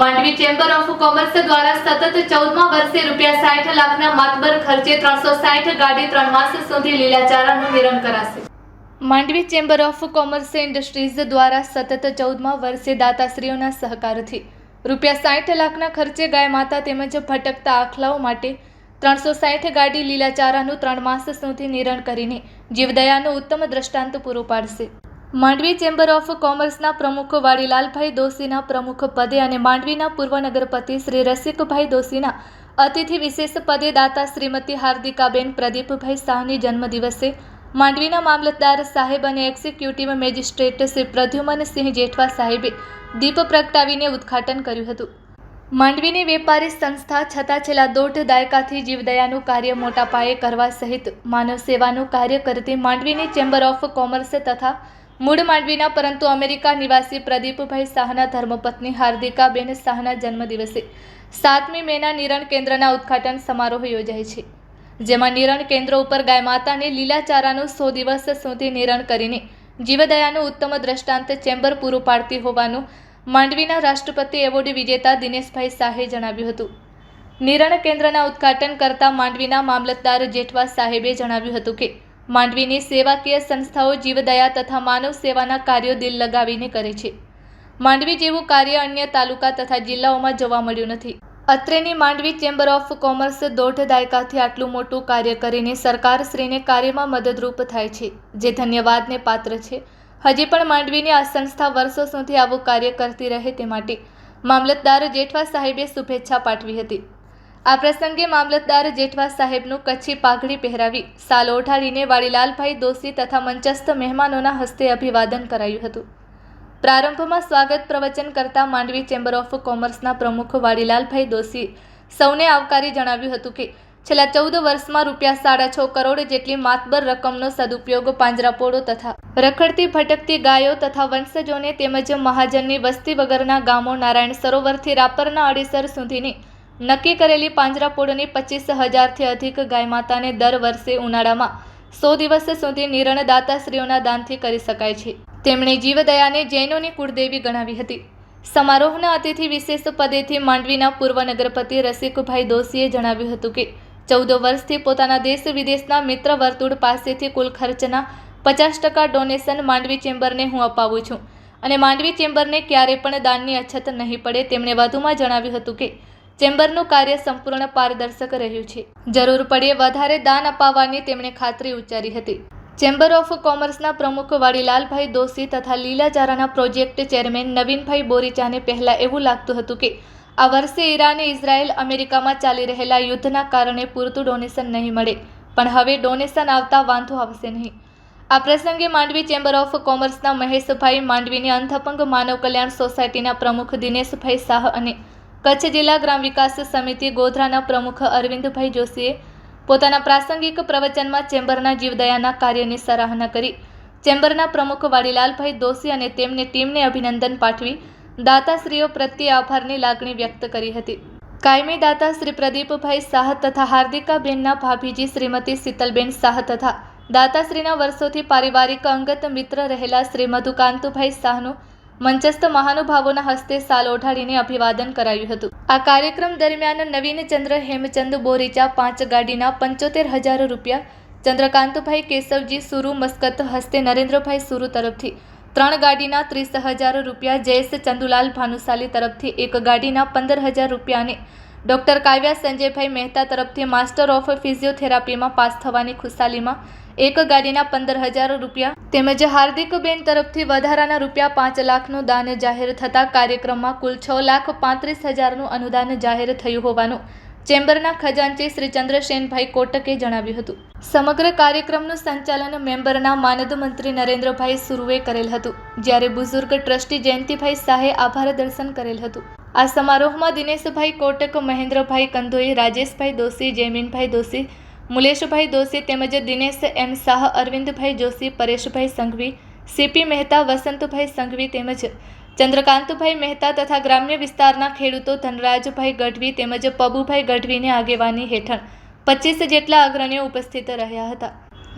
Mandvi chamber of commerce દ્વારા સતત 14મા વર્ષે ₹60 લાખના માતબર ખર્ચે 360 ગાડી 3 માસ સુધી લીલાચારાનું નિરણ કરાશે। Mandvi chamber of commerce industries દ્વારા સતત 14મા વર્ષે દાતાશ્રીઓના સહકારથી ₹60 લાખના ખર્ચે ગાય માતા તેમજ ભટકતા આખલાઓ માટે 360 ગાડી લીલાચારાનું 3 માસ સુધી નિરણ કરીને જીવદયાનું ઉત્તમ દ્રષ્ટાંત પૂરું પાડશે। માંડવી ચેમ્બર ઓફ કોમર્સના પ્રમુખ વાડીલાલભાઈ દોશીના પ્રમુખ પદે અને માંડવીના પૂર્વ નગરપતિ શ્રી રસિકભાઈ દોશીના અતિથિ વિશેષ પદે દાતા શ્રીમતી હાર્દિકાબેન પ્રદીપભાઈ શાહની જન્મદિવસે માંડવીના મામલતદાર સાહેબ અને એક્ઝિક્યુટિવ મેજિસ્ટ્રેટ શ્રી પ્રદ્યુમનસિંહ જેઠવા સાહેબે દીપ પ્રગટાવીને ઉદ્ઘાટન કર્યું હતું। માંડવીની વેપારી સંસ્થા છતાં છેલ્લા 1.5 દાયકાથી જીવદયાનું કાર્ય મોટા પાયે કરવા સહિત માનવ સેવાનું કાર્ય કરતી માંડવીની ચેમ્બર ઓફ કોમર્સ તથા મૂળ માંડવીના પરંતુ અમેરિકા નિવાસી પ્રદીપભાઈ શાહના ધર્મપત્ની હાર્દિકાબેન શાહના જન્મદિવસે 7મી મેના નિરણ કેન્દ્રના ઉદ્ઘાટન સમારોહ યોજાય છે, જેમાં નિરણ કેન્દ્ર ઉપર ગાય માતાને લીલાચારાનું 100 દિવસ સુધી નિરણ કરીને જીવદયાનું ઉત્તમ દ્રષ્ટાંત ચેમ્બર પૂરું પાડતી હોવાનું માંડવીના રાષ્ટ્રપતિ એવોર્ડ વિજેતા દિનેશભાઈ શાહે જણાવ્યું હતું। નિરણ કેન્દ્રના ઉદ્ઘાટન કરતા માંડવીના મામલતદાર જેઠવા સાહેબે જણાવ્યું હતું કે માંડવીની સેવાકીય સંસ્થાઓ જીવદયા તથા માનવ સેવાના કાર્યો દિલ લગાવીને કરે છે। માંડવી જેવું કાર્ય અન્ય તાલુકા તથા જિલ્લાઓમાં જોવા મળ્યું નથી। અત્રેની માંડવી ચેમ્બર ઓફ કોમર્સ 1.5 દાયકાથી આટલું મોટું કાર્ય કરીને સરકારશ્રીને કાર્યમાં મદદરૂપ થાય છે, જે ધન્યવાદને પાત્ર છે। હજી પણ માંડવીની આ સંસ્થા વર્ષો સુધી આવું કાર્ય કરતી રહે તે માટે મામલતદાર જેઠવા સાહેબે શુભેચ્છા પાઠવી હતી। આ પ્રસંગે મામલતદાર જેઠવા સાહેબનું કચ્છી પાઘડી પહેરાવી સાલ ઓઢાડીને વાડીલાલભાઈ દોશી તથા મંચસ્થ મહેમાનોના હસ્તે અભિવાદન કરાયું હતું। પ્રારંભમાં સ્વાગત પ્રવચન કરતા માંડવી ચેમ્બર ઓફ કોમર્સના પ્રમુખ વાડીલાલભાઈ દોશીએ સૌને આવકારી જણાવ્યું હતું કે છેલ્લા 14 વર્ષમાં ₹6.5 કરોડ જેટલી માતબર રકમનો સદુપયોગ પાંજરાપોળો તથા રખડતી ભટકતી ગાયો તથા વંશજોને તેમજ મહાજનની વસ્તી વગરના ગામો નારાયણ સરોવરથી રાપરના અડીસર સુધીની નક્કી કરેલી પાંજરાપોળની 25,000થી અધિક ગાય માતાને દર વર્ષે ઉનાળામાં 100 દિવસ સુધી નિરણ દાતાશ્રીઓના દાનથી કરી શકાય છે। તેમણે જીવદયાને જૈનોની કુળદેવી ગણાવી હતી। સમારોહના અતિથિ વિશેષ પદેથી માંડવીના પૂર્વ નગરપતિ રસિકભાઈ દોશીએ જણાવ્યું હતું કે 14 વર્ષથી પોતાના દેશ વિદેશના મિત્ર વર્તુળ પાસેથી કુલ ખર્ચના 50% ડોનેશન માંડવી ચેમ્બરને હું અપાવું છું અને માંડવી ચેમ્બરને ક્યારે પણ દાનની અછત નહીં પડે। તેમણે વધુમાં જણાવ્યું હતું કે ચેમ્બરનું કાર્ય સંપૂર્ણ પારદર્શક રહ્યું છે, જરૂર પડે વધારે દાન અપાવવાની તેમણે ખાતરી ઉચ્ચારી હતી। ચેમ્બર ઓફ કોમર્સના પ્રમુખ વાડીલાલભાઈ દોશી તથા લીલાચારાના પ્રોજેક્ટ ચેરમેન નવીનભાઈ બોરીચાને પહેલાં એવું લાગતું હતું કે આ વર્ષે ઈરાન, ઇઝરાયલ, અમેરિકામાં ચાલી રહેલા યુદ્ધના કારણે પૂરતું ડોનેશન નહીં મળે, પણ હવે ડોનેશન આવતા વાંધો આવશે નહીં। આ પ્રસંગે માંડવી ચેમ્બર ઓફ કોમર્સના મહેશભાઈ, માંડવીની અંધપંગ માનવ કલ્યાણ સોસાયટીના પ્રમુખ દિનેશભાઈ શાહ અને કચ્છ જિલ્લા ગ્રામ વિકાસ સમિતિ ગોધરાના પ્રમુખ અરવિંદભાઈ જોશીએ પોતાના પ્રાસંગિક પ્રવચનમાં ચેમ્બરના જીવદયાના કાર્યની સરાહના કરી ચેમ્બરના પ્રમુખ વાડીલાલભાઈ દોશી અને તેમની ટીમને અભિનંદન પાઠવી દાતાશ્રીઓ પ્રત્યે આભારની લાગણી વ્યક્ત કરી હતી। કાયમી દાતા શ્રી પ્રદીપભાઈ શાહ તથા હાર્દિકાબેનના ભાભીજી શ્રીમતી શીતલબેન શાહ તથા દાતાશ્રીના વર્ષોથી પારિવારિક અંગત મિત્ર રહેલા શ્રી મધુકાંતુભાઈ શાહનું મંચસ્થ મહાનુભાવોના હસ્તે સાલ ઓઢાડીને અભિવાદન કરાયું હતું। આ કાર્યક્રમ દરમિયાન નવીનચંદ્ર હેમચંદ બોરીચા 5 ગાડીના ₹75,000, ચંદ્રકાંતભાઈ કેશવજી સુરુ મસ્કત હસ્તે નરેન્દ્રભાઈ સુરુ તરફથી 3 ગાડીના ₹30,000, જયેશ ચંદુલાલ ભાનુશાલી તરફથી 1 ગાડીના ₹15,000 અને ડોક્ટર કાવ્યા સંજયભાઈ મહેતા તરફથી માસ્ટર ઓફ ફિઝિયોથેરાપીમાં પાસ થવાની ખુશાલીમાં 1 ગાડીના ₹15,000 તેમજ હાર્દિકબેન તરફથી વધારાના ₹5 લાખનું દાન જાહેર થતાં કાર્યક્રમમાં કુલ ₹6,35,000નું અનુદાન જાહેર થયું હોવાનું ચેમ્બરના ખજાનચી શ્રી ચંદ્રશેનભાઈ કોટકે જણાવ્યું હતું। સમગ્ર કાર્યક્રમનું સંચાલન મેમ્બરના માનદ મંત્રી નરેન્દ્રભાઈ સુરુએ કરેલ હતું, જ્યારે બુઝુર્ગ ટ્રસ્ટી જયંતિભાઈ શાહે આભાર દર્શન કરેલ હતું। આ સમારોહમાં દિનેશભાઈ કોટક, મહેન્દ્રભાઈ કંધોઈ, રાજેશભાઈ દોશી, જયમીનભાઈ દોશી, મુલેશભાઈ દોશી તેમજ દિનેશ એમ શાહ, અરવિંદભાઈ જોશી, પરેશભાઈ સંઘવી, સીપી મહેતા, વસંતભાઈ સંઘવી તેમજ ચંદ્રકાંતભાઈ મહેતા તથા ગ્રામ્ય વિસ્તારના ખેડૂતો ધનરાજભાઈ ગઢવી તેમજ પબુભાઈ ગઢવીની આગેવાની હેઠળ 25 જેટલા અગ્રણીઓ ઉપસ્થિત રહ્યા હતા।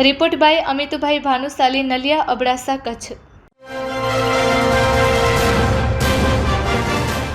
Report by Amitbhai Bhanushali, Naliya, Abdasa, Kutch.